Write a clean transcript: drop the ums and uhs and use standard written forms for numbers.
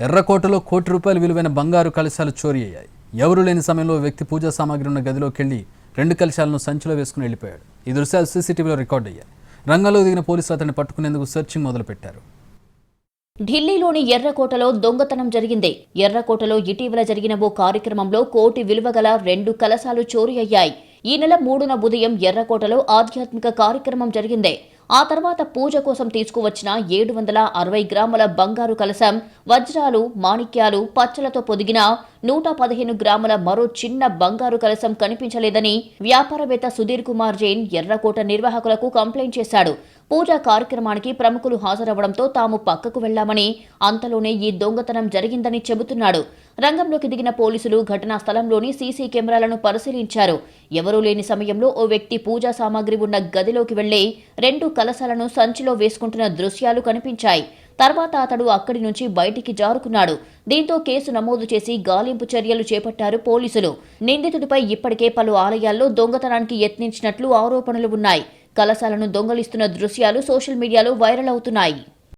ఎర్రకోటలో ₹1,00,00,000 విలువైన బంగారు కలశాలు చోరీ అయ్యాయి. ఎవరూ లేని సమయంలో వ్యక్తి పూజా సామాగ్రి ఉన్న గదిలోకి వెళ్లి 2 కలశాలను సంచిలో వేసుకుని వెళ్లిపోయాడు. ఈ దృశ్యాలు సీసీటీవీలో రికార్డ్ అయ్యాయి. రంగంలో దిగిన పోలీసులు అతన్ని పట్టుకునేందుకు సెర్చింగ్ మొదలుపెట్టారు. ఢిల్లీలోని ఎర్రకోటలో దొంగతనం జరిగింది. ఎర్రకోటలో ఇటీవల జరిగిన ఓ కార్యక్రమంలో కోటి విలువగల 2 కలశాలు చోరీ అయ్యాయి. ఈ నెల 3న ఉదయం ఎర్రకోటలో ఆధ్యాత్మిక కార్యక్రమం జరిగింది. ఆ తర్వాత పూజ కోసం తీసుకువచ్చిన 760 గ్రాముల బంగారు కలశం, వజ్రాలు, మాణిక్యాలు, పచ్చలతో పొదిగిన 115 గ్రాముల మరో చిన్న బంగారు కలశం కనిపించలేదని వ్యాపారవేత్త సుధీర్ కుమార్ జైన్ ఎర్రకోట నిర్వాహకులకు కంప్లైంట్ చేశాడు. పూజా కార్యక్రమానికి ప్రముఖులు హాజరవడంతో తాము పక్కకు వెళ్లామని, అంతలోనే ఈ దొంగతనం జరిగిందని చెబుతున్నాడు. రంగంలోకి దిగిన పోలీసులు ఘటనా స్థలంలోని సీసీ కెమెరాలను పరిశీలించారు. ఎవరూ లేని సమయంలో ఓ వ్యక్తి పూజా సామాగ్రి ఉన్న గదిలోకి వెళ్లి 2 కలశాలను సంచిలో వేసుకుంటున్న దృశ్యాలు కనిపించాయి. తర్వాత అతడు అక్కడి నుంచి బయటికి జారుకున్నాడు. దీంతో కేసు నమోదు చేసి గాలింపు చర్యలు చేపట్టారు పోలీసులు. నిందితుడిపై ఇప్పటికే పలు ఆలయాల్లో దొంగతనానికి యత్నించినట్లు ఆరోపణలు ఉన్నాయి. కలశాలను దొంగలిస్తున్న దృశ్యాలు సోషల్ మీడియాలో వైరల్ అవుతున్నాయి.